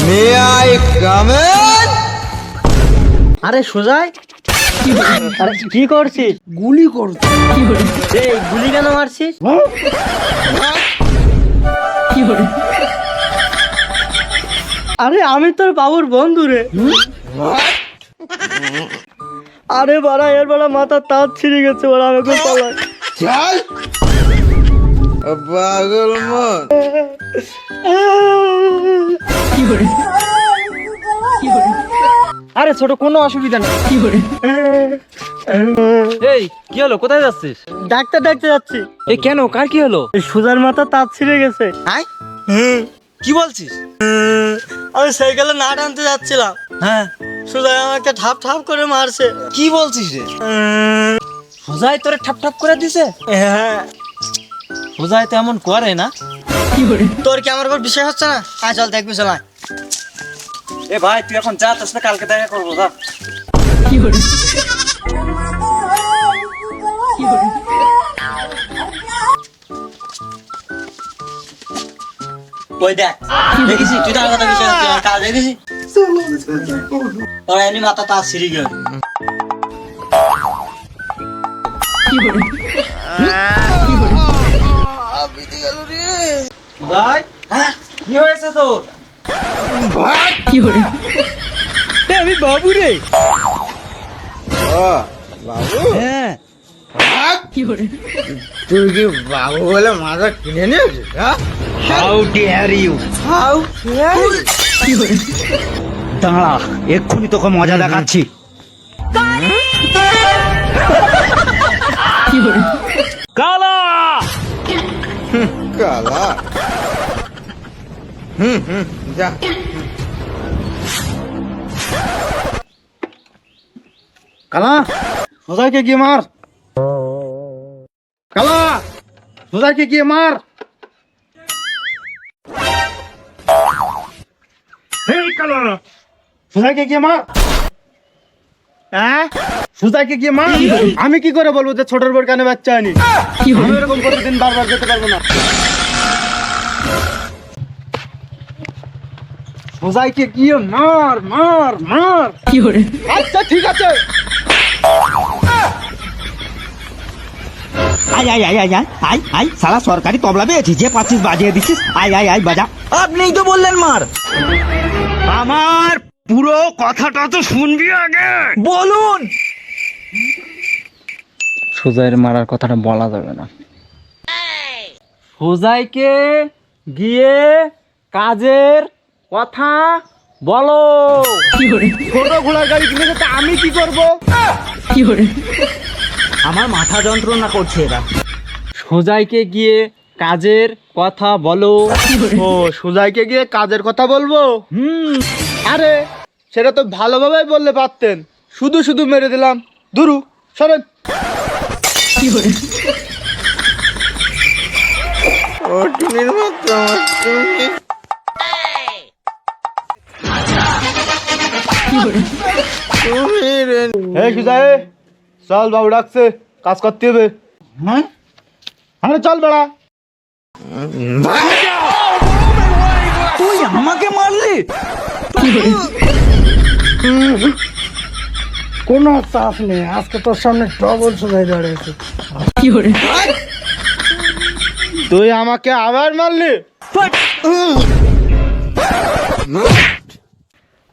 May I come in? আরে সুজয়, আরে কি করছিস? গুলি করছে। এই গুলি কেন মারছিস? আরে আমি তোর বাবুর বন্ধু রে। আরে বাড়া, এর বাড়া মাথার তার ছিঁড়ে গেছে, বাড়া আমি এখন পালাই। চল পাগল মন। আরে ছোট, কোনো অসুবিধা নেই। এই কি হলো, কোথায় যাচ্ছিস? ডাক্তার ডাকতে যাচ্ছি। এই কেন, কার কি হলো? এই সুজার মাথা তার ছিঁড়ে গেছে। কি বলছিস? আমি সাইকেলে না টানতে যাচ্ছিলাম, হ্যাঁ, সুজাই আমাকে ঠাপ ঠাপ করে মারছে। কি বলছিস রে? সুজাই তোরে ঠাপ ঠাপ করে দিছে? হ্যাঁ, সুজাই তো এমন করে না। তোর কি আমার উপর বিশ্বাস হচ্ছে না? আয় চল দেখবি, চল আয়। এ ভাই, তুই এখন যা, তোর সাথে কালকে দেখা করবো, যা। ওই দেখ, দেখেছি তুই তো আমার কথা বিশ্বাস হচ্ছে না, কাজ দেখেছি ওরা এমনি মাথা তার ছিঁড়ে গেল। ভাই, হ্যাঁ, কি হয়েছে তোর? আমি বাবু রে। বাবু, হ্যাঁ, তুই কি বাবু বলে মাথা কিনে নিয়েছিস? How dare you! দাঁড়া, এক্ষুনি তোকে মজা দেখাচ্ছি। কালা! কালা। যা। কালা, সুজয়কে গিয়ে মার। কালা, সুজয়কে গিয়ে মার। এই কালা, সুজয়কে গিয়ে মার। হ্যাঁ, সুজয়কে গিয়ে মার। আমি কি করে বলবো যে ছোটর বোর কানে বাচ্চা আনি? আমি এরকম প্রতিদিন বারবার যেতে পারবো না। সুজয়কে গিয়ে মার মার মার। আচ্ছা ঠিক আছে। আয় আয় আয় আয় আয় আয় আয় সারা সরকারি তবলা পেয়েছি, যে পাচ্ছিস বাজিয়ে দিচ্ছিস। আয় আয় আয় বাজা। আপনিই তো বললেন মার। আমার পুরো কথাটা তো শুনবি আগে। বলুন। সুজাইয়ের মারার কথাটা বলা যাবে না। সুজাইকে গিয়ে কাজের কথা বলো। ছোট ঘোড়ার গাড়ি কিনে যেতে আমি কি করব? আমার মাথা যন্ত্রণা করছে এরা। সুজাইকে গিয়ে কাজের কথা বলো। ও, সুজয়কে গিয়ে কাজের কথা বলবো? আরে সেটা তো ভালোভাবে বললে পারতেন, শুধু শুধু মেরে দিলাম। দুরু সরেন। ও টুনির মতো আমার টুনি। টুনি রে। এই সুজয়, চল, বাবু ডাকছে, কাজ করতে হবে। হ্যাঁ, আরে চল বেড়া। তুই আমাকে মারলি? কোনো চাপ নেই, আজকে তোর সামনে ডবল সুজয় দাঁড়িয়েছে। তুই আমাকে আবার মারলি?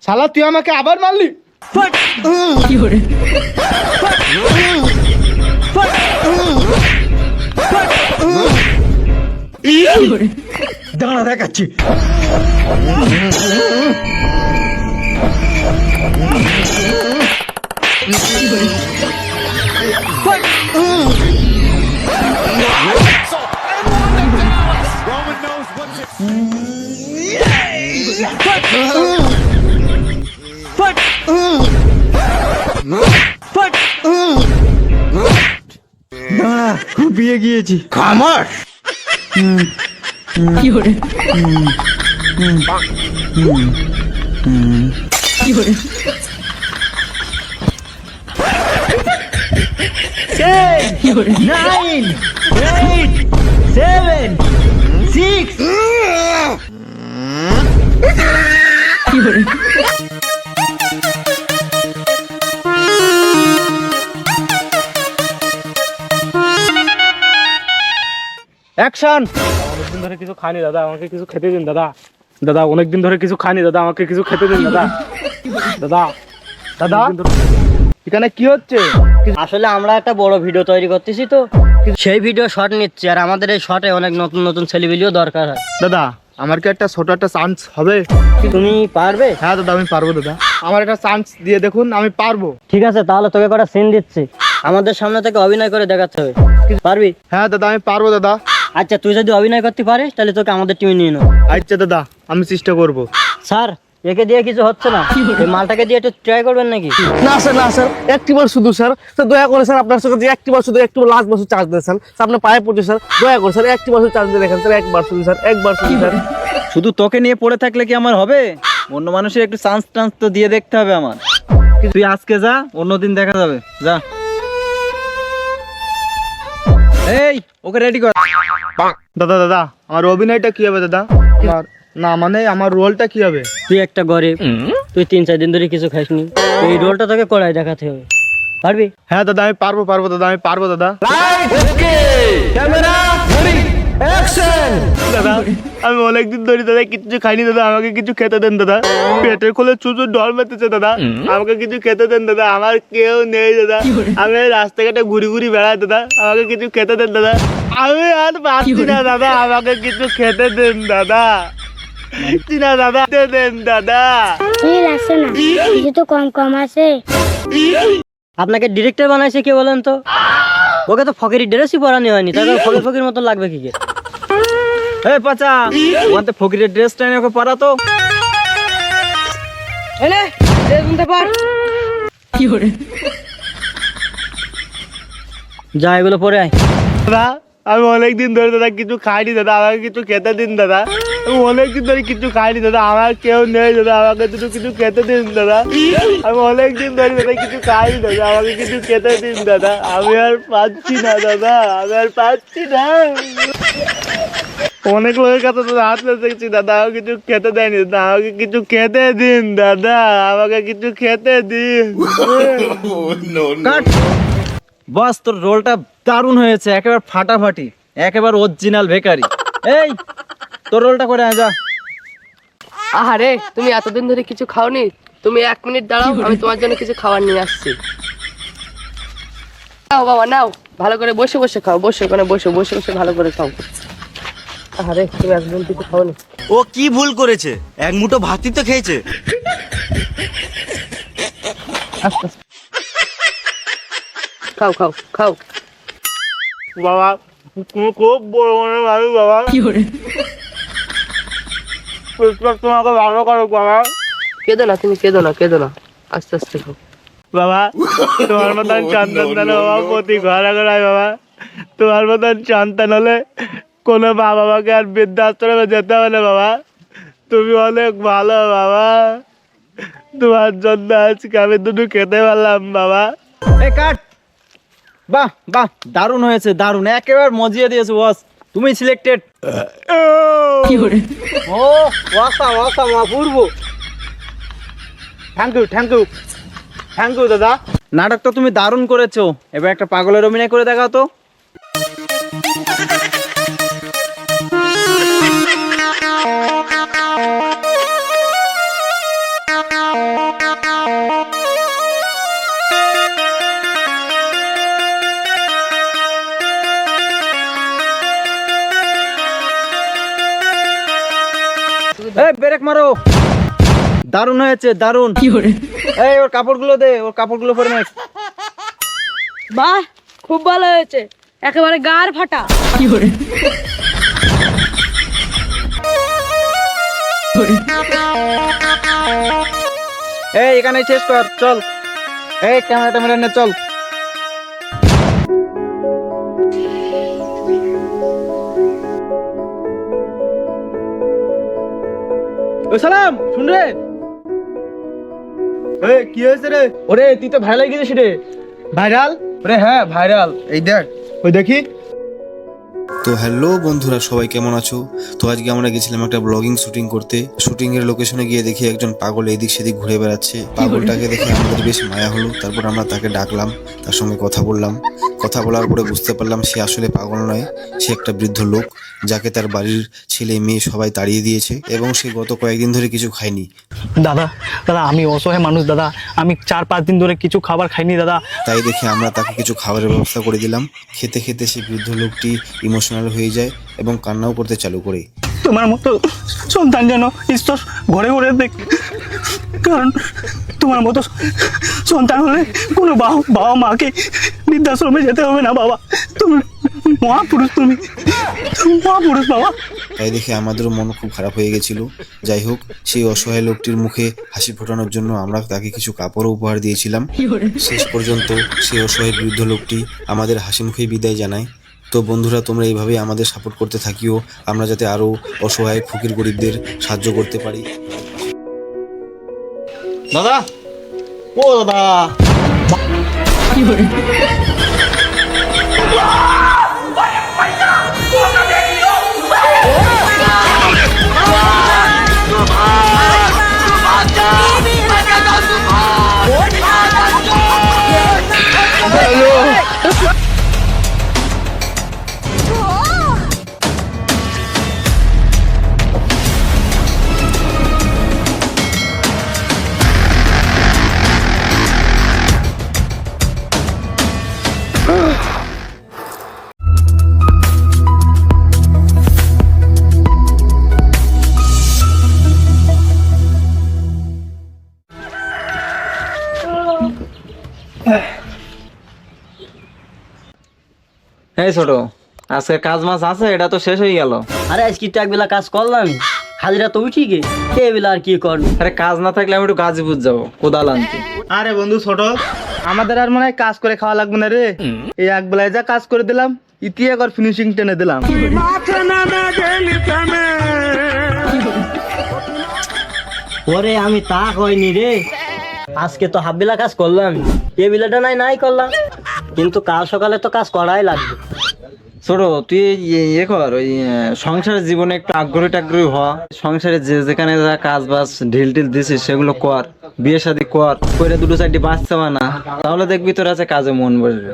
শালা, তুই আমাকে আবার মারলি? দাঁড়া দেখাচ্ছি। দাঁড়া, বিয়ে গিয়েছি। খামার। Nine, 8, 7, 6. অ্যাকশন। অনেকদিন ধরে কিছু খাইনি দাদা, আমাকে কিছু খেতে দিন দাদা। দাদা অনেকদিন ধরে কিছু খাইনি দাদা, আমাকে কিছু খেতে দিন দাদা। দাদা দাদা এখানে কি হচ্ছে? আসলে আমরা একটা বড় ভিডিও তৈরি করতেছি তো, সেই ভিডিও শর্ট নিচ্ছি, আর আমাদের এই শর্টে অনেক নতুন নতুন ছেলেপিলেও দরকার হয়। দাদা আমার কি একটা ছোট একটা চান্স হবে? তুমি পারবে? হ্যাঁ দাদা আমি পারবো দাদা, আমার একটা চান্স দিয়ে দেখুন, আমি পারবো। ঠিক আছে, তাহলে তোকে কটা সিন দিচ্ছি, আমাদের সামনে থেকে অভিনয় করে দেখাতে হবে। পারবি? হ্যাঁ দাদা আমি পারবো দাদা। আচ্ছা, তুই যদি অভিনয় করতে পারিস তাহলে তোকে আমাদের টিমে নিয়ে নেবো। আচ্ছা দাদা আমি চেষ্টা করব। স্যার, একে দিয়ে কিছু হচ্ছে না, এই মালটাকে দিয়ে একটু ট্রাই করবেন নাকি? না স্যার একটিবার শুধু স্যার, দয়া করে স্যার আপনার সাথে একটিবার শুধু একটু লাস্ট বছর চার্জ দেন স্যার, আপনার পায়ে পড়ছে স্যার, দয়া করে স্যার একটি বছর চার্জ দিয়ে দেখেন স্যার, একবার শুধু স্যার, একবার শুধু স্যার। শুধু তোকে নিয়ে পড়ে থাকলে কি আমার হবে? অন্য মানুষের একটু চান্স টান্স তো দিয়ে দেখতে হবে আমার। তুই আজকে যা, অন্যদিন দেখা যাবে, যা। এই ওকে রেডি কর। দাদা দাদা আমার অভিনয়টা কি হবে দাদা? আমার না মানে আমার রোলটা কি হবে? তুই একটা গরিব, তুই 3-4 দিন ধরে কিছু খাসনি, তো এই রোলটা তোকে কড়াই দেখাতে হবে। পারবি? হ্যাঁ দাদা আমি পারবো দাদা, আমি পারবো দাদা। দাদা আমি অনেকদিন ধরে দাদা কিছু খাইনি দাদা, আমাকে কিছু খেতে দেন দাদা, পেটের খোলে চুচুর ডর মেতেছে দাদা, আমাকে কিছু খেতে দেন দাদা, আমার কেউ নেই দাদা, আমি রাস্তাঘাটে ঘুরি ঘুরি বেড়াই দাদা, আমাকে কিছু খেতে দেন দাদা, আমি আর পারছি না দাদা, আমাকে কিছু খেতে দেন দাদা, পারছি না দাদা, খেতে দেন দাদা। ঠিক আছে না, কিছু তো কম কম আছে। আপনাকে ডিরেক্টর বানাইছে কে বলেন তো? ওকে তো ফকিরি ড্রেসই পরানি হয়নি, তাকে ফকির মতো লাগবে কি? এই পাচা, ওখান থেকে ফকিরের ড্রেসটা এনে ওকে পরা তো। যা, এগুলো পরে আয়। দাদা আমি অনেকদিন ধরে দাদা কিছু খাইনি দাদা, আমাকে কিছু খেতে দিন দাদা, আমি অনেকদিন ধরে কিছু খাইনি দাদা, আমার কেউ নেই দাদা, আমাকে দুটো কিছু খেতে দিন দাদা, আমি অনেকদিন ধরে দাদা কিছু খাইনি দাদা, আমাকে কিছু খেতে দিন দাদা, আমি আর পাচ্ছি না দাদা, আমি আর পাচ্ছি না। অনেক লোকের কাছে দাদা হাত দেখছি দাদা, আমাকে কিছু খেতে দেয়নি দাদা, আমাকে কিছু খেতে দিন দাদা, আমাকে কিছু খেতে দিন। কাট। বস, তোর রোলটা দারুণ হয়েছে, একেবারে ফাটাফাটি, একেবারে অরিজিনাল বেকারি। এই তোর রোলটা করে আয়, যা। আহারে, তুমি এতদিন ধরে কিছু খাওনি, তুমি 1 মিনিট দাঁড়াও, আমি তোমার জন্য কিছু খাবার নিয়ে আসছি। নাও বাবা নাও, ভালো করে বসে বসে খাও, বসে ওখানে বসে বসে বসে ভালো করে খাও। আহারে, তুমি এতদিন কিছু খাওনি। ও কি ভুল করেছে? এক মুঠো ভাতই তো খেয়েছে। খাও খাও খাও। বাবা তুমি খুব বড় মনে মানুষ বাবা, তোমাকে ভালো করো বাবা। কেঁদো না তুমি, কেঁদো না, কেঁদো না, আস্তে আস্তে খাও। বাবা তোমার মতন সন্তান হলে বাবা প্রতি ঘরে ঘরে বাবা, তোমার মতন সন্তান হলে কোনো মা বাবাকে আর বৃদ্ধাশ্রমে যেতে হবে না বাবা, তুমি অনেক ভালো বাবা, তোমার জন্য আজকে আমি দুটো খেতে পারলাম বাবা। এই কাট। বাহ বাহ, দারুণ হয়েছে, দারুণ, একেবারে মজিয়ে দিয়েছে বস, তুমি সিলেক্টেড। ও ওয়াসাম ওয়াসাম অপূর্ব, thank you thank you thank you দাদা। নাটকটা তুমি দারুণ করেছো, এবার একটা পাগলের অভিনয় করে দেখাও তো। এই ব্রেক মারো, দারুণ হয়েছে, দারুণ। এই ওর কাপড়গুলো দে, ওর কাপড়গুলো পরে নে। বাহ, খুব ভালো হয়েছে, একেবারে গার ফাটা। এই এখানে শেষ কর, চল। এই ক্যামেরা নে, চল। ও সালাম, শুন রে। এই কি হয়েছে রে? ওরে তুই তো ভাইরাল গেছিস রে। ভাইরাল? ওরে হ্যাঁ ভাইরাল। এই দেখ, ওই দেখি। তো হ্যালো বন্ধুরা, সবাই কেমন আছো? তো আজকে আমরা গেছিলাম একটা ব্লগিং শুটিং করতে। শুটিং এর লোকেশনে গিয়ে দেখি একজন পাগল এদিক সেদিক ঘুরে বেড়াচ্ছে। পাগলটাকে দেখে আমাদের বেশ মায়া হলো। তারপর আমরা তাকে ডাকলাম, তার সঙ্গে কথা বললাম। কথা বলার পরে বুঝতে পারলাম সে আসলে পাগল নয়, সে একটা বৃদ্ধ লোক যাকে তার বাড়ির ছেলে মেয়ে সবাই তাড়িয়ে দিয়েছে এবং সে গত কয়েকদিন ধরে কিছু খায়নি। দাদা দাদা আমি অসহায় মানুষ দাদা, আমি 4-5 দিন ধরে কিছু খাবার খাইনি দাদা। তাই দেখে আমরা তাকে কিছু খাবারের ব্যবস্থা করে দিলাম। খেতে খেতে সে বৃদ্ধ লোকটি ইমোশনাল হয়ে যায় এবং কান্নাও করতে চালু করে। তোমার মতো সন্তান যেন ঈশ্বর ঘরে ঘরে দেখ, কারণ তোমার মতো সন্তান হলে কোনো বাবা মাকে বৃদ্ধাশ্রমে যেতে হবে না বাবা। তুমি মহাপুরুষ, তুমি মহাপুরুষ বাবা। তাই দেখে আমাদেরও মন খুব খারাপ হয়ে গেছিল। যাই হোক, সেই অসহায় লোকটির মুখে হাসি ফোটানোর জন্য আমরা তাকে কিছু কাপড়ও উপহার দিয়েছিলাম। শেষ পর্যন্ত সেই অসহায় বৃদ্ধ লোকটি আমাদের হাসি মুখেই বিদায় জানায়। তো বন্ধুরা, তোমরা এইভাবে আমাদের সাপোর্ট করতে থাকিও, আমরা যাতে আরও অসহায় ফকির গরিবদের সাহায্য করতে পারি। দাদা, ও দাদা, এই ছোট, আজকে কাজ মাছ আছে? এটা তো শেষ হয়ে গেল। আরে আজকে তো একবেলা কাজ করলাম, হাজিরা তো উঠি গে, কে বেলা আর কি করবি? আরে কাজ না থাকলে আমি একটু গাজীপুর যাবো কোদাল আনতে। আরে বন্ধু ছোট, আমাদের আর মনে হয় কাজ করে খাওয়া লাগবে না রে। এই এক বেলায় যা কাজ করে দিলাম, ইতি একবার ফিনিশিং টেনে দিলাম। ওরে আমি তা হয়নি রে, আজকে তো হাফ বেলা কাজ করলাম, এ বেলাটা নাই করলাম, কিন্তু কাল সকালে তো কাজ করাই লাগবে। ছোট, তুই ইয়ে কর, ওই সংসারের জীবনে একটু আগ্রহী হওয়া, সংসারে যেখানে যা কাজ বাজ ঢিল দিছিস সেগুলো কর, বিয়ে শাদী করে 2-4টি বাচ্চা বানা, তাহলে দেখবি তোর আছে কাজে মন বসবে।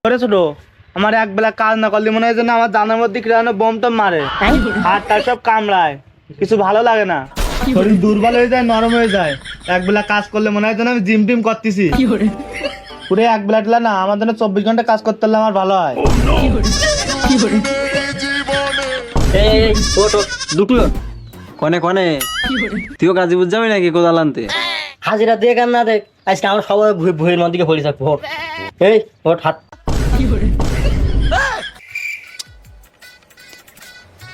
ওরে ছোট, আমার এক বেলা কাজ না করলে মনে হয় যেন আমার জানার মধ্যে কিরানো বোম টম মারে, হাতটা সব কামড়ায়, কিছু ভালো লাগে না, শরীর দুর্বল হয়ে যায়, নরম হয়ে যায়। এক বেলা কাজ করলে মনে হয় যেন আমি জিম টিম করতেছি। পুরো এক বেলা টেলা না, আমার জন্য 24 ঘন্টা কাজ করতে হলে আমার ভালো হয়। এই দুটো কনে তুইও গাজীপুর যাবি নাকি কোদাল আনতে? হাজিরা দেখ আর না দেখ, আজকে আমরা সবাই ভুঁয়ের মধ্যে পড়ে থাকবো। এই ওট হাত,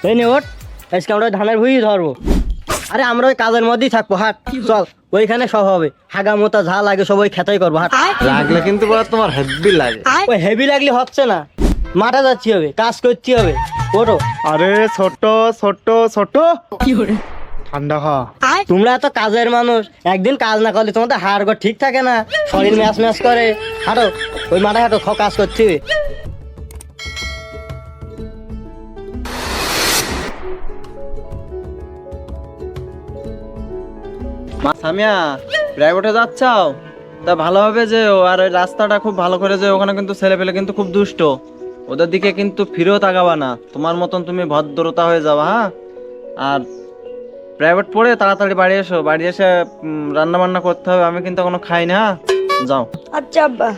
এই নে ওট, আজকে আমরা ধানের ভুঁই ধরবো। আরে আমরা ওই কাজের মধ্যেই থাকবো, হাট চল, ওইখানে সব হবে, হাগা মোতা যা লাগে সব ওই খেতাই করবো। হাট লাগলে কিন্তু তোমার হেভি লাগে। ওই হেভি লাগলে হচ্ছে না, মাঠে যাচ্ছি হবে, কাজ করতে হবে। ওটো, আরে ছোট ছোট ছোট, ঠান্ডা খা। তোমরা এত কাজের মানুষ, একদিন কাজ না করলে তোমাদের হাড় ঘর ঠিক থাকে না, শরীর ম্যাচ করে। হাঁটো ওই মাঠে, হাঁটো, কাজ করছি। সামিয়া, প্রাইভেটে যাচ্ছাও? তা ভালো হবে যে, আর ওই রাস্তাটা খুব ভালো করে যে, ওখানে কিন্তু ছেলে পেলে কিন্তু খুব দুষ্ট, ওদের দিকে কিন্তু ফিরেও তাকাবা না, তোমার মতন তুমি ভদ্রতা হয়ে যাবা। হ্যাঁ, আর প্রাইভেট পড়ে তাড়াতাড়ি বাড়ি এসো, বাড়ি এসে রান্না বান্না করতে হবে, আমি কিন্তু এখনো খাই না। যাও। আচ্ছা আব্বা।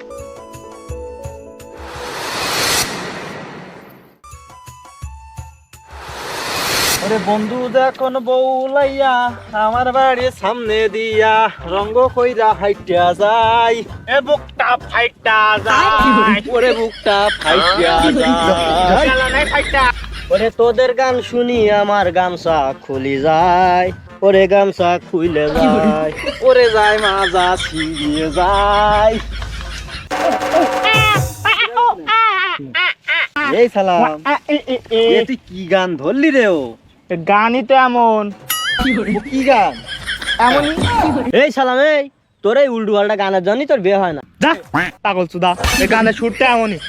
আরে বন্ধু দেখুন বউলাইয়া আমার বাড়ির সামনে দিয়া রঙ্গ কইরা হাইটা যায়, এ বুকটা ফাইটা যায়, ওরে বুকটা ফাইটা যায়। ওরে তোদের গান শুনি আমার গামছা খুলি যায়, ওরে গামছা খুইলে যায়, ওরে যায় মাজা ছিঁড়িয়ে যায়। এই সালাম, তুই কি গান ধরলি রে? ও গানই তো এমন। কি গান? এই সালাম, এই তোর এই উল্টো পাল্টা গানের জন্যই তোর বিয়ে হয় না। যা পাগল চুদা, এই গানের সুরটা এমনই।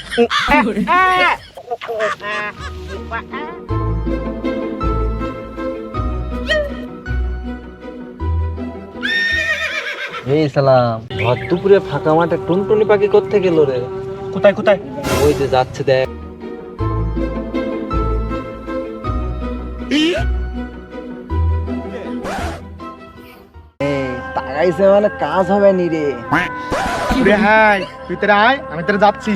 এই সালাম, ভর দুপুরে ফাঁকা মাঠে টুনটুনি পাখি করতে গেল রে? কোথায় কোথায়? ওই যে যাচ্ছে দেখ। তাকাইছে মানে কাজ হবে নি রে। রে হাই, ভিতরে আয়, আমি তোরে যাচ্ছি।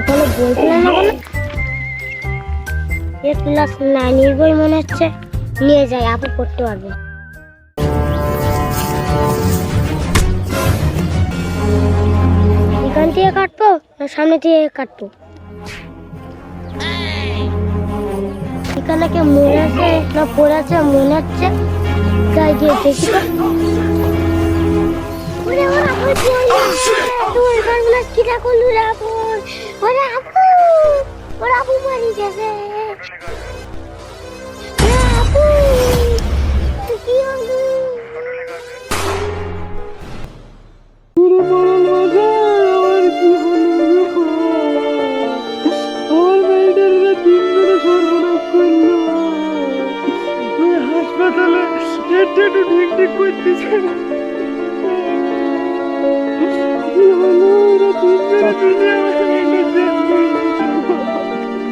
এখানে বই পেলাম না কোনো? এ ক্লাস 9 বই মনে হচ্ছে, নিয়ে যাই, আপু পড়তে পারবে। এখান থেকে কাটবো না সামনে থেকে কাটবো? এখানে কে মনে আছে না পড়ে আছে মনে হচ্ছে, তাই গিয়ে দেখি তো। ওরে ওরা হচ্ছে তুই গানগুলো কিটা করলু রে আপু? ওরে আপু, ওরে আপু মারি গেছে। আপু কি হলো? হাসপাতালে একটু ঠিক ঠিক করতেছে।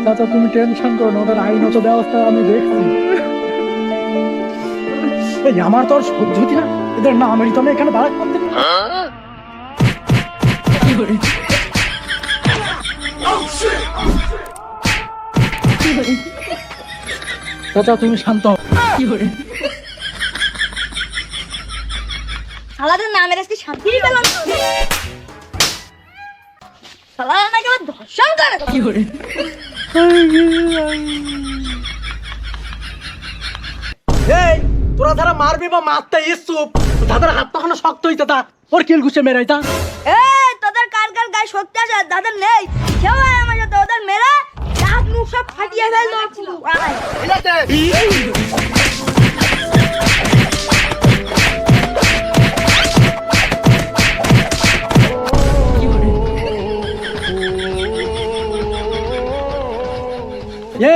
চাচা তুমি টেনশন করো না, ওদের আইনত ব্যবস্থা আমি দেখছি। এই আমার তো আর সহ্য হতি না, এদের না আমি তো আমি এখানে দাঁড়াতে পারতেন না। চাচা তুমি শান্ত হও। শালাদের নামের আজকে শান্তি পেলাম। শালারা নাকি আমার ধর্ষণ করে। এই তোরা যারা মারবি বা মারতে ইচ্ছুক, তাদের হাত তখন শক্ত হইতে তা ওর কিল ঘুষে মেরাই তা। এই তোদের কার কার গায়ে শক্তি আছে, দাদা নেই কেউ আমার সাথে, ওদের মেরে দাঁত মুখ সব ফাটিয়ে ফেললো।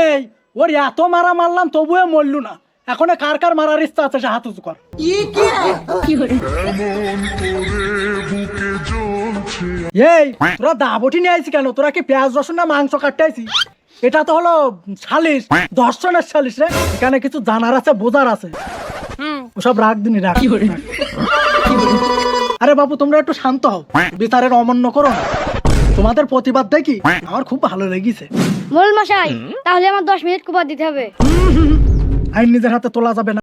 এই ওর এত মারা মারলাম তবুও মরলু না, এখন কার কার মারার ইচ্ছা আছে সে হাত উঁচু কর। এই তোরা দাবটি নিয়ে আইছি কেন? তোরা কি পেঁয়াজ রসুন না মাংস কাটতে আইছি? এটা তো হলো সালিশ, দর্শনের সালিশ রে। এখানে কিছু জানার আছে, বোঝার আছে। ওসব রাখ দিনি, রাখ। আরে বাবু তোমরা একটু শান্ত হও, বিচারের অমান্য করো না। তোমাদের প্রতিবাদ দেখি আমার খুব ভালো লেগেছে। বল মশাই, তাহলে আমার 10 মিনিট কুপা দিতে হবে। আইন নিজের হাতে তোলা যাবে না।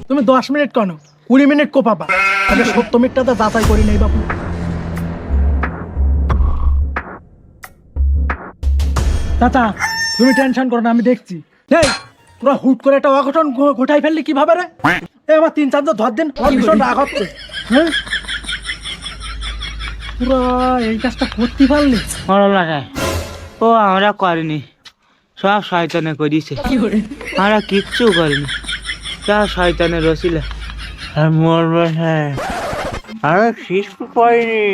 তুমি 10 মিনিট কেন 20 মিনিট কোপাবা, আগে 70 মিনিটটা যাচাই করি নেই বাবু। চাচা তুমি টেনশন করো না, আমি দেখছি। এই তোরা হুট করে একটা অঘটন ঘটাই ফেললি কিভাবে রে? এই আমার 3-4 জন ধর দিন, আমার ভীষণ রাগ হচ্ছে। হ্যাঁ পুরো এই কাজটা করতে পারলি? ভালো লাগে ও, আমরা করিনি, সব শয়তানে করিছে। আমরা কিচ্ছু করিনি, সব শয়তানের রসিলা। আর মরবে হ্যাঁ, আমরা শিশু পাইনি।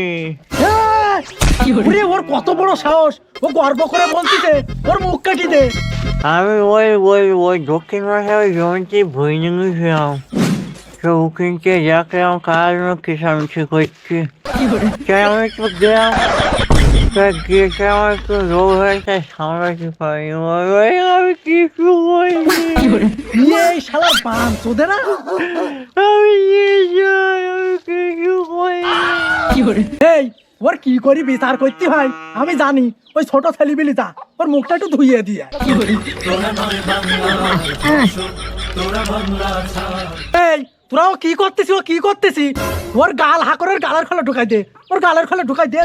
ওরে ওর কত বড় সাহস, ও গর্ব করে বলতিছে, ওর মুখ কাটি দে। আমি ওই দক্ষিণ মাসে ওই জমিতে বই নিয়েছিলাম, তো ওখানকে দেখলাম কাজ কিসামিছি করছি, তাই আমি তো গেলাম, তা গিয়েছে আমার একটু রোগ হয়েছে, সামলাতে পারিনি, আমি কিছু করিনি, এই শালার পান তোদের না, আমি কিছু করিনি। এই ওর কি করি বিচার করতে ভাই আমি জানি, ওই ছোট ছেলেবিলিটা ওর মুখটা একটু ধুইয়ে দিয়ে। এই তোরাও কি করতেছি, ও কি করতেছি, ওর গাল হাকরের গালের খোলা ঢুকাই দে, ওর গালের খোলা ঢুকাই দে।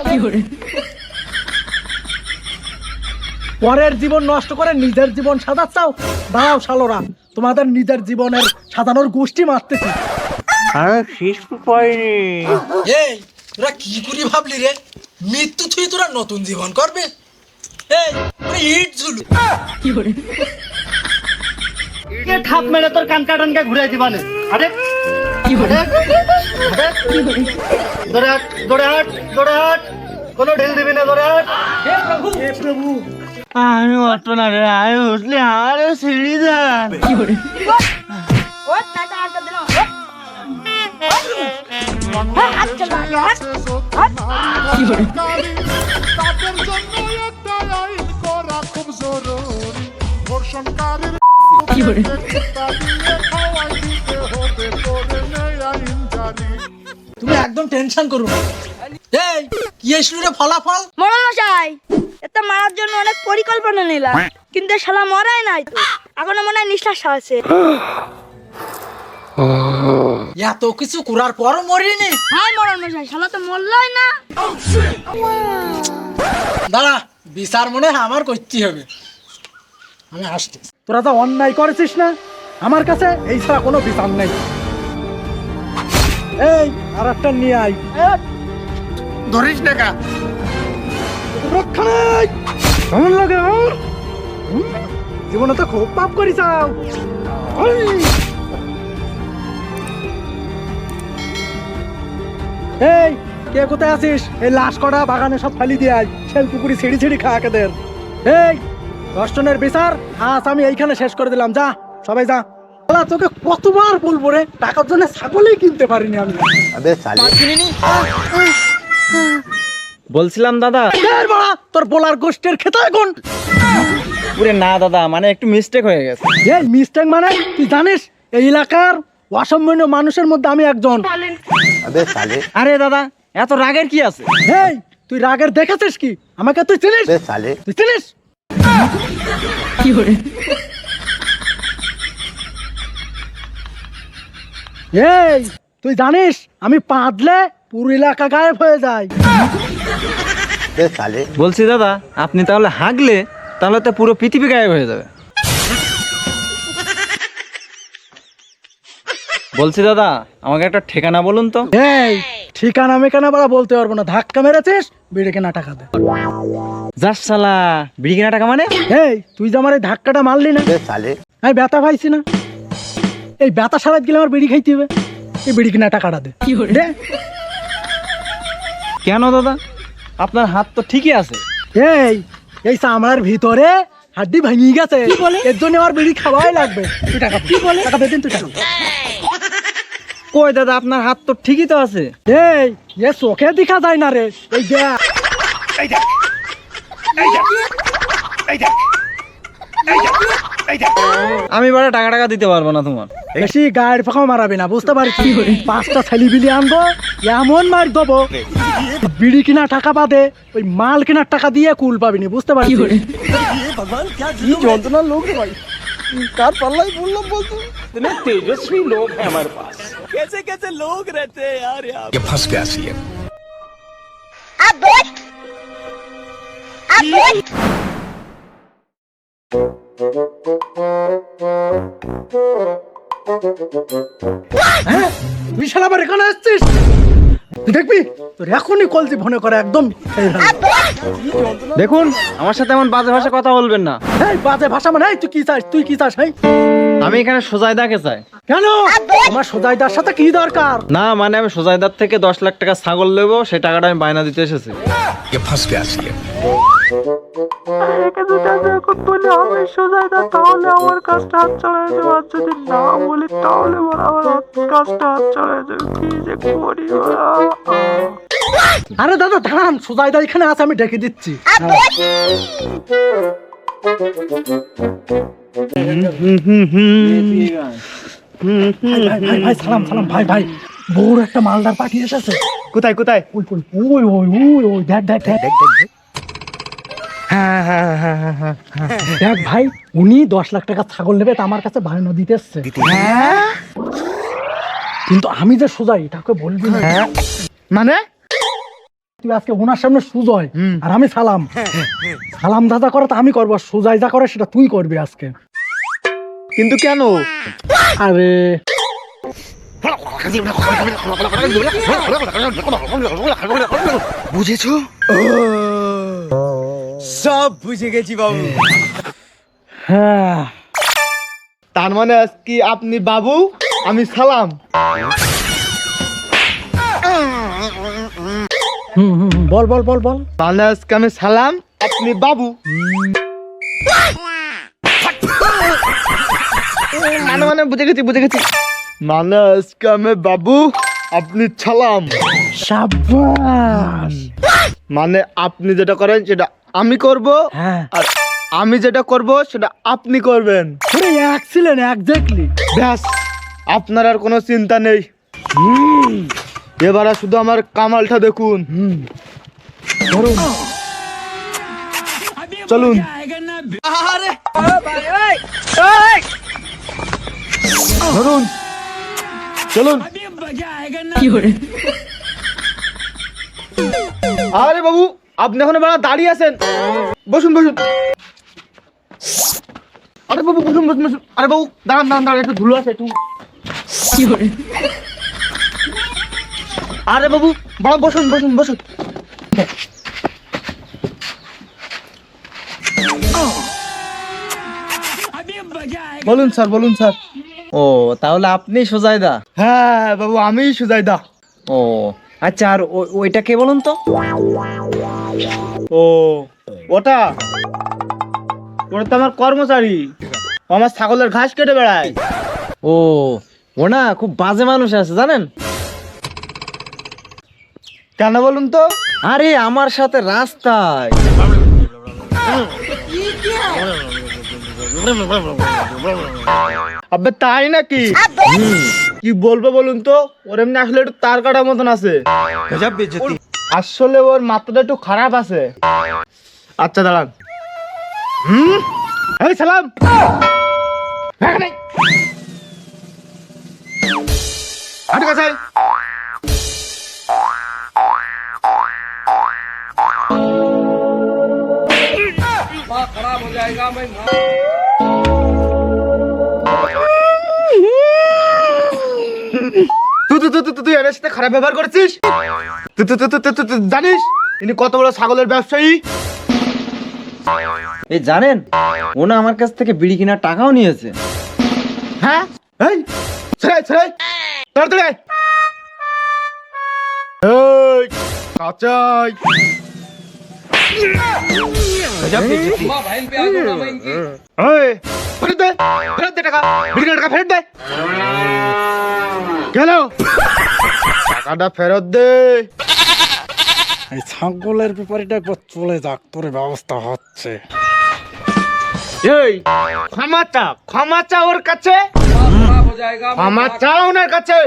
পরের জীবন নষ্ট করে নিজের জীবন সাজাচ্ছাও, দাঁড়াও শালোরা, তোমাদের নিজের জীবনের সাজানোর গোষ্ঠী মারতেছি। আমি কিছু করিনি। এই তোরা কি করি ভাবলি রে, মৃত্যু থুই তোরা নতুন জীবন করবে? এই তোরা ইট ঝুলু কি করে কে ঠাপ মেরে তোর কান কাটানকে ঘুরে দিবানে। আরে কি করে দৌড়ে হাট দৌড়ে হাট দৌড়ে হাট, কোনো ঢিল দিবি না, দৌড়ে হাট। হে প্রভু হে প্রভু, আমি অত না রে, আমি উঠলে আমারও সিঁড়ি দেন। কি করে ও টাটা আটা দিল হাত চলা হাত কি করে কি করে তুমি একদম টেনশন করো না। এই কি এসলো রে ফলাফল? মরণ মশাই, এটা মারার জন্য অনেক পরিকল্পনা নিলাম, কিন্তু এ শালা মরাই নাই তো, এখনো মনে হয় নিঃশ্বাস আছে। এত কিছু করার পরও মরিনি? হ্যাঁ মরণ মশাই, শালা তো মরলই না। দাঁড়া, বিচার মনে হয় আমার করতে হবে, আমি আসছি। তোরা তো অন্যায় করেছিস না, আমার কাছে এই ছাড়া কোনো বিচার নেই। এই আর একটা নিয়ে আই, ধরিস না কা রক্ষা নেই কেমন লাগে? জীবনে তো খুব পাপ করি চাও। এই কে কোথায় আছিস? এই লাশ কটা বাগানে সব ফালি দিয়ে আয়, ছেল পুকুরি ছিঁড়ি ছিঁড়ি খা কেদের। এই দর্শনের বিচার আজ আমি এইখানে শেষ করে দিলাম, যা সবাই যা। শালা তোকে কতবার বলবো রে, টাকার জন্য ছাগলই কিনতে পারিনি আমি। বলছিলাম দাদা, এই বাড়া, তোর বলার গোষ্ঠীর খেতে এখন। পুরে না দাদা, মানে একটু মিস্টেক হয়ে গেছে। এই মিস্টেক মানে তুই জানিস এই এলাকার অসম্মান্য মানুষের মধ্যে আমি একজন। আরে দাদা, এত রাগের কি আছে? এই তুই রাগের দেখেছিস কি? আমাকে তুই চিনিস? তুই চিনিস? কি করে এই তুই জানিস আমি পাদলে পুরো এলাকা গায়েব হয়ে যায়। বলছি দাদা, আপনি তাহলে হাগলে তাহলে তো পুরো পৃথিবী গায়েব হয়ে যাবে। বলছি দাদা, আমাকে একটা ঠিকানা বলুন তো। এই ঠিকানা মেকানা বলা বলতে পারবো না, ধাক্কা মেরেছিস বিড়ি কেনা টাকা দে। যাস শালা, বিড়ি কেনা টাকা মানে? এই তুই যে আমার এই ধাক্কাটা মারলি না, আমি ব্যথা পাইছি না, এই ব্যথা সারাত গেলে আমার বিড়ি খাইতে হবে, এই বিড়ি কেনা টাকাটা দে। দে। কেন দাদা, আপনার হাত তো ঠিকই আছে। এই চামড়ার ভিতরে হাড্ডি ভাঙিয়ে গেছে, এর জন্য আমার বিড়ি খাওয়াই লাগবে। তুই টাকা কি বলে টাকা দে দিন, তুই টাকা। কই দাদা, আপনার হাত তো ঠিকই তো আছে। এই এ চোখে দেখা যায় না রে, এই দেখ। আমি বড় টাকা টাকা দিতে পারবো না তোমার। বেশি গায়ের ফাঁকা মারাবি না, বুঝতে পারছি? 5টা ছেলে বিলি আনবো, এমন মার দেবো বিড়ি কিনা টাকা বাদে ওই মাল কেনার টাকা দিয়ে কুল পাবিনি, বুঝতে পারছি? কি যন্ত্রণার লোক রে ভাই, কার পাল্লাই বললাম বলতো। तेजस्वी लोग हैं हमारे पास। হ্যাঁ তুই শালা আবার এখানে আসছিস? তুই দেখবি তোর এখনই কলজি ফোনে করে একদম। দেখুন, আমার সাথে এমন বাজে ভাষা কথা বলবেন না। এই বাজে ভাষা মানে এই তুই কি চাস? তুই কি চাস? আমি এখানে সোজাইদাকে চাই। কেন আমার সোজাইদার সাথে কি দরকার? না মানে আমি সোজাইদার থেকে 10 লাখ টাকা ছাগল নেবো, সেই টাকাটা আমি বায়না দিতে এসেছি। একে যদি আমি এখন বলি আমি সোজাইদা তাহলে আমার কাজটা হাত চলে যাবে, আর যদি না বলি তাহলে আমার কাজটা হাত চলে যাবে। কি যে করি আরে দাদা দাঁড়ান, সুজাইদা এখানে আছে, আমি ডেকে দিচ্ছি। ভাই ভাই সালাম সালাম, ভাই ভাই বড় একটা মালদার পার্টি এসেছে। কোথায় কোথায়? ওই ওই ওই ওই ওই ওই দেখ দেখ দেখ দেখ দেখ। হ্যাঁ হ্যাঁ হ্যাঁ হ্যাঁ হ্যাঁ দেখ ভাই, উনি 10 লাখ টাকা ছাগল নেবে, তা আমার কাছে বায়না দিতে এসছে। হ্যাঁ কিন্তু আমি যে সুজাই এটাকে বলবি না। মানে তুই আজকে ওনার সামনে সুজয় আর আমি সালাম, সালাম দাদা করে তো আমি করবো, সুজাই যা করে সেটা তুই করবি আজকে। কিন্তু কেন? আরে বুঝেছো? সব বুঝে গেছি বাবু। হ্যাঁ, তার মানে আজকে আপনি বাবু আমি সালাম। বল বল বল বল। মানে আজকে আমি সালাম, আপনি বাবু। মানে মানে বুঝে গেছি বুঝে গেছি। মানে আজকে আমি বাবু, আপনি সালাম। শাবাশ। মানে আপনি যেটা করেন সেটা আমি করব, আর আমি যেটা করব সেটা আপনি করবেন। Excellent, exactly. ব্যাস, আপনার আর কোনো চিন্তা নেই। এবারে শুধু আমার কামালটা দেখুন। ধরুন, চলুন। ধরুন, চলুন। আরে বাবু, আপনি এখন বেলা দাঁড়িয়ে আছেন, বসুন বসুন। আরে বাবু বসুন বসুন বসুন। আরে বাবু দাঁড়ান দাঁড়ান দাঁড়ান, একটু ধুলো আছে একটু। আরে বাবু বড় বসুন বসুন বসুন। বলুন স্যার, বলুন স্যার। ও তাহলে আপনি সুজাইদা? হ্যাঁ বাবু, আমি সুজাইদা। ও আচ্ছা, আর ওইটা কে বলুন তো? ও ওটা ওটা তো আমার কর্মচারী, ও আমার ছাগলের ঘাস কেটে বেড়ায়। ও ও না খুব বাজে মানুষ আছে জানেন? কেন বলুন তো? আরে আমার সাথে রাস্তায় আবে তাই নাকি? কি বলবো বলুন তো, ওর এমনি আসলে একটু তার কাটার মতন আছে। আসলে ওর মাথাটা একটু খারাপ আছে। আচ্ছা দাঁড়ান। এই সালাম। হাঁটু কাছে। তুই এর সাথে খারাপ ব্যবহার করেছিস? তুই জানিস ইনি কত বড় ছাগলের ব্যবসায়ী? এই জানেন, ও না আমার কাছ থেকে বিড়ি কেনার টাকাও নিয়েছে। হ্যাঁ, এই ছেড়ে ছেড়ে তাড়াতাড়ি আয়। এই কাঁচাই এই ফেরত দে, ফেরত দে টাকা, বিড়ি কেনার টাকা ফেরত দে। গেল টাকাটা ফেরত দে। এই ছাগলের ব্যাপারটা একবার চলে যাক, তোর ব্যবস্থা হচ্ছে। এই ক্ষমা চা ওর কাছে, ক্ষমা চা ওনার কাছে।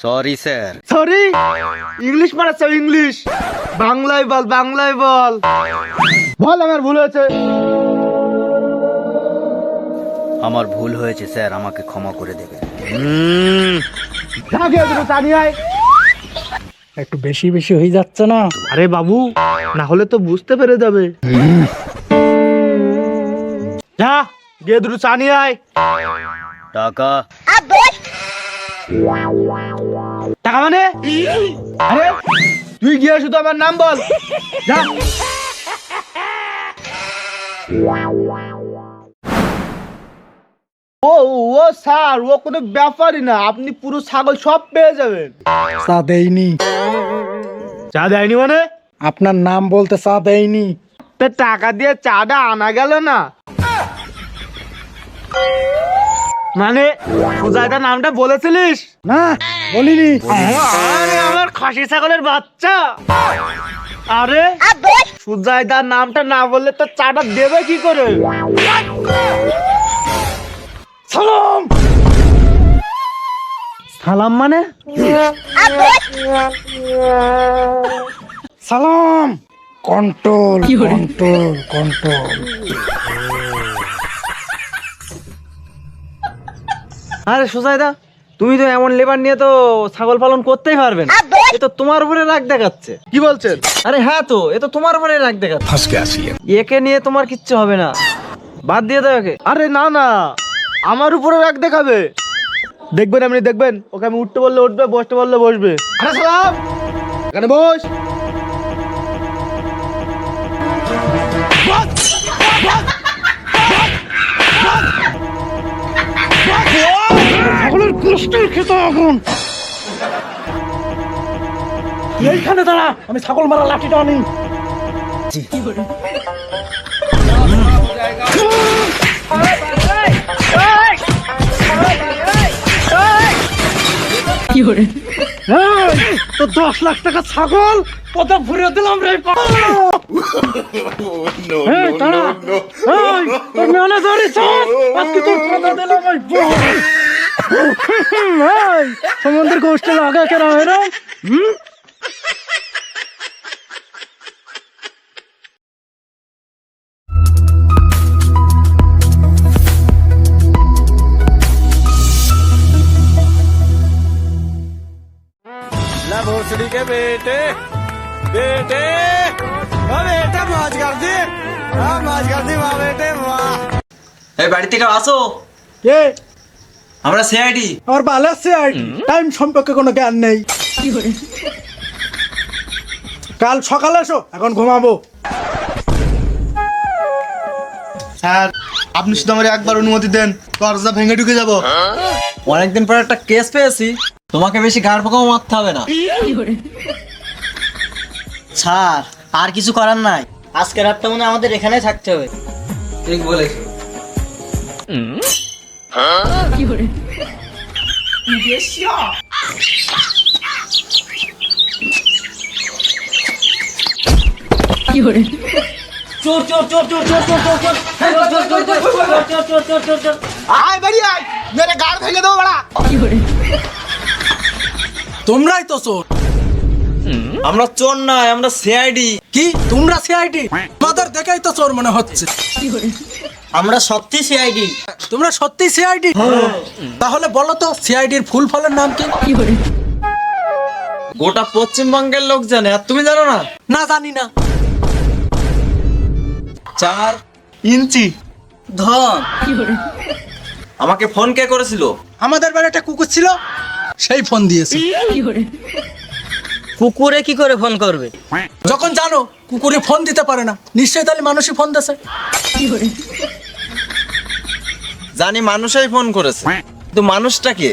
Sorry sir. সরি? ইংলিশ মারাচ্ছে, ইংলিশ। বাংলায় বল, বাংলায় বল। বল আমার ভুল হয়েছে। আমার ভুল হয়েছে স্যার, আমাকে ক্ষমা করে দেবেন। একটু বেশি বেশি হয়ে যাচ্ছে না? আরে বাবু, না হলে তো বুঝতে পেরে যাবে। যা গিয়ে দুটো চা নিয়ে আয়। টাকা টাকা মানে? আরে তুই গিয়ে শুধু আমার নাম বল, যা। ও ও স্যার, ও কোনো ব্যাপারই না, আপনি পুরো ছাগল সব পেয়ে যাবেন। চা দেয়নি। চা দেয়নি মানে? আপনার নাম বলতে চা দেয়নি। তা টাকা দিয়ে চাটা আনা গেল না? মানে সুজাইদার নামটা বলেছিলিস? না বলিনি। আরে আমার খাসি ছাগলের বাচ্চা, আরে সুজাইদার নামটা না বললে তো চাটা দেবে কি করে? সালাম। সালাম মানে? সালাম। Control control control. আরে সুজাইদা, তুমি তো এমন লেবার নিয়ে তো ছাগল পালন করতেই পারবে না। এ তো তোমার উপরে রাগ দেখাচ্ছে। কি বলছেন? আরে হ্যাঁ, তো এ তো তোমার উপরে রাগ দেখাচ্ছে। একে নিয়ে তোমার কিচ্ছু হবে না, বাদ দিয়ে দাও একে। আরে না না, আমার উপরে রাগ দেখাবে। দেখবেন আপনি, দেখবেন ওকে আমি উঠতে বললে উঠবে, বসতে বললে বসবে। আরে সালাম, এখানে বস। ছাগলের গোষ্ঠীর খেতে এখন। এইখানে দাঁড়া, আমি ছাগল মারা লাঠিটা আনি। তো 10 লাখ টাকা ছাগল কত ভরে দিলাম রে। তোর মেয়ে ধরেছ, আজকে তোর কথা দিলাম। সমুদ্রের গোষ্ঠী লাগা কেন এরা? এই বাড়ি থেকে আসো, কে? আমরা সিআইডি। আমার ভালো আছে, টাইম সম্পর্কে কোনো জ্ঞান নেই। কাল সকালে এসো, এখন ঘুমাবো। স্যার, আপনি শুধু আমার একবার অনুমতি দেন, দরজা ভেঙে ঢুকে যাব। অনেকদিন পর একটা কেস পেয়েছি, তোমাকে বেশি গাড় পোকাও মারতে হবে না। স্যার, আর কিছু করার নাই, আজকে রাতটা মনে হয় আমাদের এখানেই থাকতে হবে। ঠিক বলেছো। আয় বাড়ি আয়, মেরে গাড় ভেঙে দেবো বাড়া। তোমরাই তো চোর। আমরা চোর নয়, আমরা সিআইডি। কি তোমরা সিআইডি? তোমাদের দেখেই তো চোর মনে হচ্ছে। আমরা সত্যি সিআইডি। তোমরা সত্যি সিআইডি? তাহলে বলো তো সিআইডির ফুল ফলের নাম কি? গোটা পশ্চিমবঙ্গের লোক জানে, আর তুমি জানো না? না জানি না। 4 ইঞ্চি ধন। আমাকে ফোন কে করেছিল? আমাদের বাড়ি একটা কুকুর ছিল, সেই ফোন দিয়েছে। কুকুরে কি করে ফোন করবে? যখন জানো কুকুরে ফোন দিতে পারে না, নিশ্চয়ই তাহলে মানুষই ফোন দিয়েছে। জানি মানুষই ফোন করেছে, কিন্তু মানুষটা কে?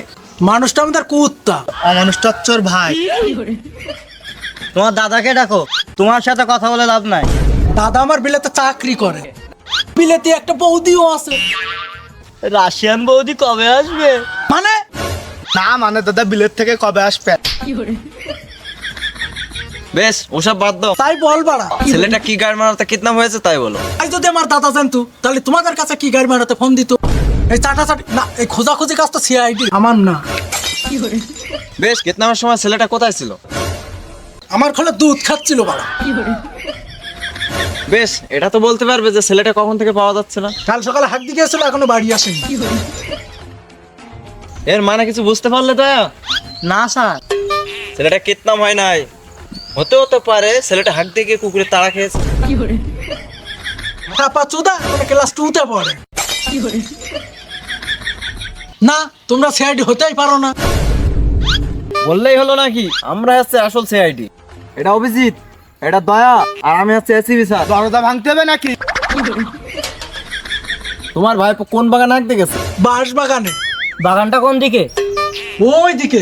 মানুষটা আমাদের কুত্তা। অমানুষটা চোর ভাই। তোমার দাদাকে ডাকো, তোমার সাথে কথা বলে লাভ নাই। দাদা আমার বিলেতে চাকরি করে, বিলেতে একটা বৌদিও আছে। রাশিয়ান বৌদি কবে আসবে? মানে না মানে দাদা বিলেত থেকে কবে আসবে? বেশ, ওসব বাদ দাও। তাই বল বাড়া, ছেলেটা কি গাড়ি মারাতে কিডন্যাপ হয়েছে তাই বলো। তাই যদি আমার দাদা জানতো তাহলে তোমাদের কাছে কি গাড়ি মারাতে ফোন দিত? এই চাটাচাটি না, এই খোঁজাখুঁজি কাজ তো সিআইডি, আমার না। বেশ, কিডন্যাপের সময় ছেলেটা কোথায় ছিল? আমার খোলে দুধ খাচ্ছিল বাড়া। বেশ, এটা তো বলতে পারবে যে ছেলেটা কখন থেকে পাওয়া যাচ্ছে না? কাল সকালে হাত দিকে এসেছিল, এখনো বাড়ি আসেনি। এর মানে কিছু বুঝতে পারলে দয়া? না স্যার, ছেলেটা কিডন্যাপ হয় নাই, হতে হতে পারে ছেলেটা হাঁক দিয়ে গিয়ে কুকুরে তাড়া খেয়েছে। টাপা চুদা মানে ক্লাস 2 পড়ে। না, তোমরা সিআইডি হতেই পারো না। বললেই হলো নাকি? আমরা হচ্ছে আসল সিআইডি। এটা অভিজিৎ, এটা দয়া, আর আমি হচ্ছে এসিবি স্যার। দরজা ভাঙতে হবে নাকি? তোমার ভাইপো কোন বাগানে আঁকতে গেছে? বাঁশ বাগানে। বাগানটা কোন দিকে? ওই দিকে।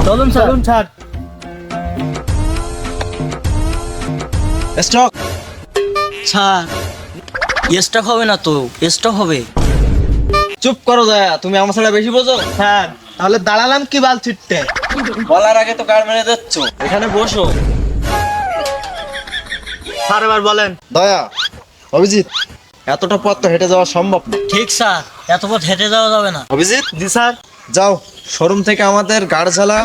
চলুন স্যার। ছাড় স্টক। স্যার স্টক হবে না তো, স্টক হবে। চুপ করো দয়া, তুমি আমার ছাড়া বেশি বোঝো। স্যার তাহলে দাঁড়ালাম কি বাল ছিটতে? বলার আগে তো গাড় মেরে যাচ্ছ। এখানে বসো। স্যার এবার বলেন। দয়া, অভিজিৎ, এতটা পথ তো হেঁটে যাওয়া সম্ভব না। ঠিক স্যার, এত পথ হেঁটে যাওয়া যাবে না। অভিজিৎ, জি স্যার। যাও শোরুম থেকে আমাদের গাড়ঝালা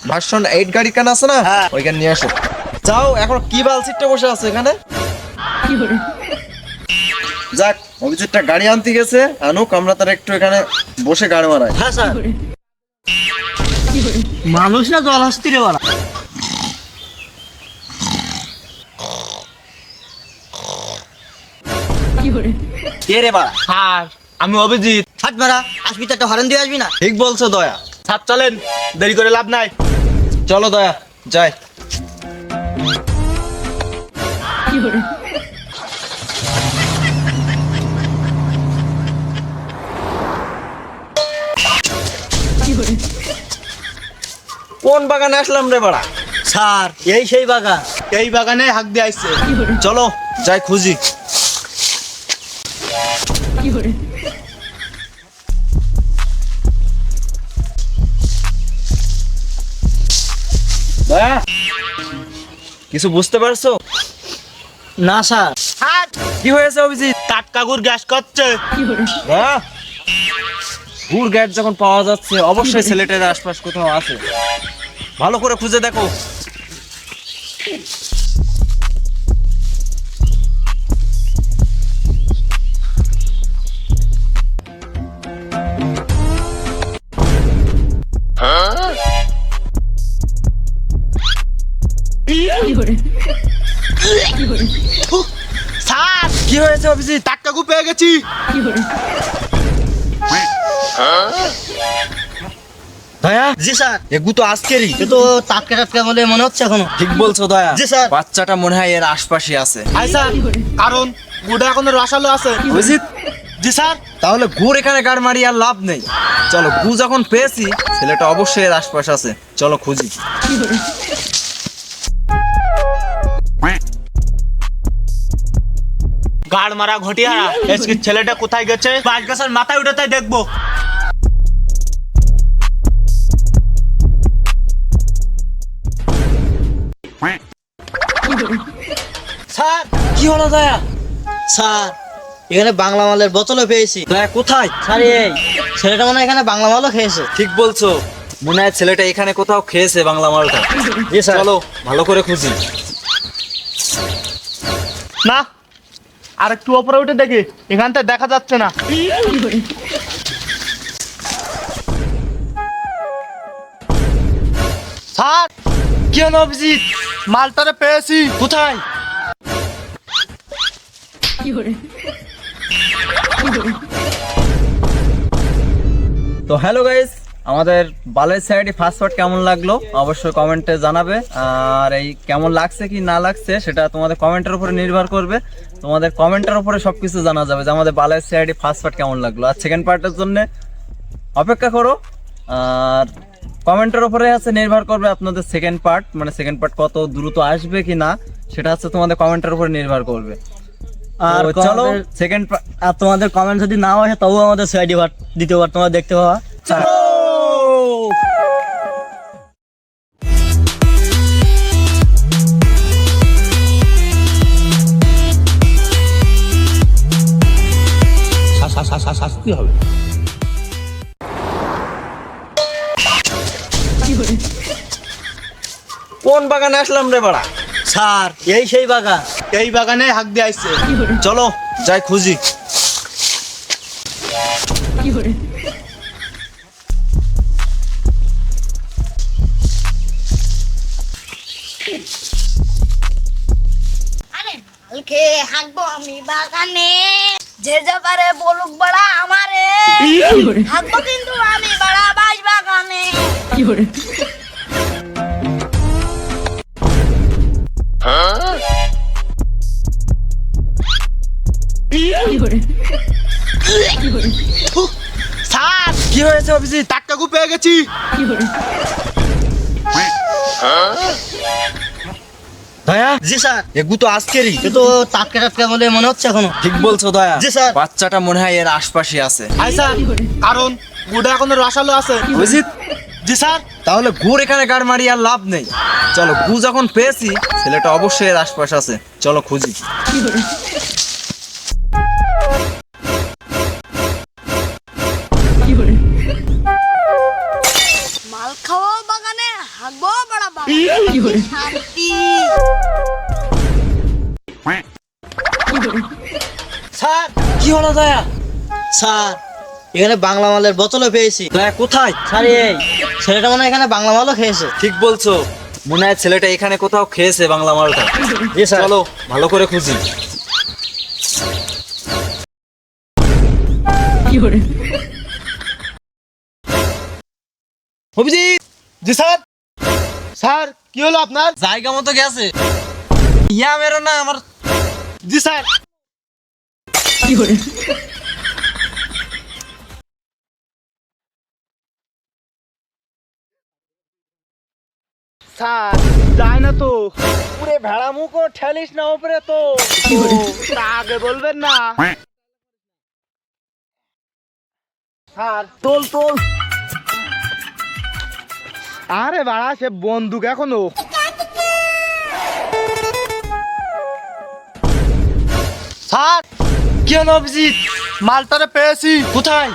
ভার্সন 8 গাড়ি কান আছে না, ওইখানে নিয়ে আসো। যাও, এখন কি বাল সিটটা বসে আছে এখানে? যাক, অভিজিৎটা গাড়ি আনতে গেছে, আনুক, আমরা তার একটু এখানে বসে গাড়ি মারাই। হ্যাঁ স্যার। মানুষ না জল হাসতি রে বাড়া। কে রে বাড়া? স্যার আমি অভিজিৎ। হাট মারা, আসবি তো একটা হরেন দিয়ে আসবি না। ঠিক বলছো দয়া। স্যার চলেন, দেরি করে লাভ নাই। চলো দয়া, যাই। কোন বাগানে আসলাম রে বাড়া? স্যার এই সেই বাগান। এই বাগানে হাক দিয়ে আইছে। চলো যাই খুঁজি। দয়া, কিছু বুঝতে পারছো? না স্যার। কি হয়েছে অভিজিৎ? কাঠকাগুর গ্যাস করছে। দয়া, গুড় গ্যাস যখন পাওয়া যাচ্ছে, অবশ্যই ছেলেটার আশপাশ কোথাও আছে। ভালো করে খুঁজে দেখো। স্যার কি হয়েছে অভিজিৎ? কাঠকাগু পেয়ে গেছি। দয়া, জি স্যার। এগু তো আজকেরই। এ তো টাটকা টাটকা বলে মনে হচ্ছে এখনো। ঠিক বলছো দয়া। জি স্যার। বাচ্চাটা মনে হয় এর আশপাশে আছে। আই স্যার, কারণ গুড়া এখনো রসালো আছে। অভিজিৎ, জি স্যার। তাহলে গুড় এখানে গাড় মারি আর লাভ নেই। চলো, গু যখন পেয়েছি, ছেলেটা অবশ্যই এর আশপাশ আছে। চলো খুঁজি। গাড় মারা ঘটিয়া আজকে ছেলেটা কোথায় গেছে? পাঁচ গাছের মাথায় উঠে তাই দেখবো। স্যার কি হলো দয়া? স্যার এখানে বাংলা মালের বোতলও পেয়েছি। দয়া কোথায়? স্যার এই ছেলেটা মনে হয় এখানে বাংলা মালও খেয়েছে। ঠিক বলছো, মনে হয় ছেলেটা এখানে কোথাও খেয়েছে বাংলা মালটা। জি স্যার। চলো ভালো করে খুঁজি। না, আর একটু উপরে উঠে দেখি, এখান থেকে দেখা যাচ্ছে না। স্যার কি হলো অভিজিৎ? মালটারে পেয়েছি। কোথায়? তো হ্যালো গাইস, আমাদের বালের সাইডে ফাস্টফুড কেমন লাগলো অবশ্যই কমেন্টে জানাবে। আর এই কেমন লাগছে কি না লাগছে সেটা তোমাদের কমেন্টের উপরে নির্ভর করবে। তোমাদের কমেন্টের উপরে সবকিছু জানা যাবে যে আমাদের বালের সাইডে ফাস্টফুড কেমন লাগলো। আর সেকেন্ড পার্টের জন্য অপেক্ষা করো। আর কমেন্টের উপরে আছে নির্ভর করবে আপনাদের সেকেন্ড পার্ট, মানে সেকেন্ড পার্ট কত দ্রুত আসবে কি না সেটা হচ্ছে তোমাদের কমেন্টের উপরে নির্ভর করবে। আর তো চলো সেকেন্ড আর তোমাদের কমেন্ট যদি নাও আসে তবুও আমাদের সাইডে দ্বিতীয় বার তোমরা দেখতে পাবা। চলো। শাস্তি হবে। কোন বাগানে আসলাম রে বাড়া? স্যার এই সেই বাগান। এই বাগানে হাক দিয়ে আইছে। চলো যাই খুঁজি। আরে কালকে হাঁকবো আমি বাগানে, যে যা পারে বলুক বড়া আমারে। হাঁকবো কিন্তু আমি বড়া বাস বাগানে। গেছে অভিজিৎ। টাটকা গু পেয়ে গেছি। দয়া, জি স্যার এগু তো আজকেরই, এ তো টাটকা টাটকা বলে মনে হচ্ছে এখনো। ঠিক বলছো দয়া। জি স্যার। বাচ্চাটা মনে হয় এর আশপাশে আছে। আই স্যার, কারণ গুড়া এখনো রসালো আছে। অভিজিৎ, জি স্যার। তাহলে গুড় এখানে গাড় মারি আর লাভ নেই। চলো, গু যখন পেয়েছি ছেলেটা অবশ্যই এর আশপাশে আছে, চলো খুঁজি। মাল খাওয়াও বাগানে হাগবো বড় বাগানে শান্তি। স্যার কি হলো দয়া? স্যার এখানে বাংলা মালের বোতলও পেয়েছি। দয়া কোথায়? স্যার এই ছেলেটা মনে হয় এখানে বাংলা মালও খেয়েছে। ঠিক বলছো, মনে হয় ছেলেটা এখানে কোথাও খেয়েছে বাংলা মালটা। জি স্যার। চলো ভালো করে খুঁজি। অভিজিৎ, জি স্যার। স্যার কি হলো আপনার? জায়গা মতো গেছে। ইয়া মেরো না আমার। জি স্যার। স্যার যায় না তো। পুরে ভেড়া মুখো ঠেলিস না উপরে তো। তা আগে বলবেন না। স্যার তোল তোল। আরে বাড়া, সে বন্দুক এখনো। স্যার কি হলো অভিজিৎ? মালটারে পেয়েছি। কোথায়?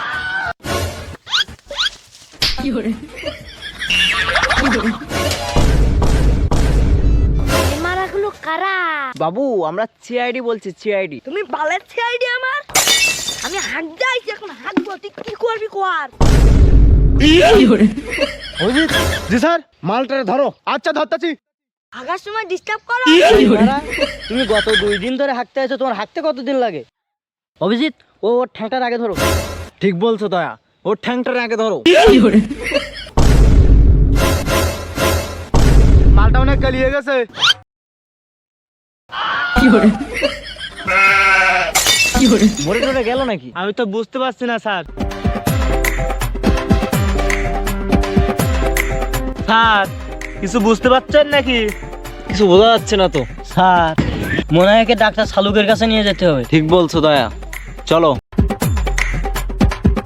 এই মারাগুলো কারা? বাবু আমরা সিআইডি বলছি, সিআইডি। তুমি বালের ছেড়ে আমার, আমি হাঁক যাইছি, এখন হাঁকবো, তুই কি করবি কর। অভিজিৎ। জি স্যার, মালটারে ধরো। আচ্ছা ধরতাছি। হাগার সময় ডিস্টার্ব করো। তুমি গত 2 দিন ধরে হাঁকতে আছো, তোমার হাঁকতে কতদিন লাগে? অভিজিৎ ও ওর ঠ্যাংটার আগে ধরো। ঠিক বলছো দয়া, ওর ঠ্যাংটার আগে ধরো। মালটা অনেক গালিয়ে গেছে। মরে টরে গেল নাকি? আমি তো বুঝতে পারছি না স্যার। স্যার কিছু বুঝতে পারছেন নাকি? কিছু বোঝা যাচ্ছে না তো। স্যার মনে হয় একে ডাক্তার শালুকের কাছে নিয়ে যেতে হবে। ঠিক বলছো দয়া, চলো।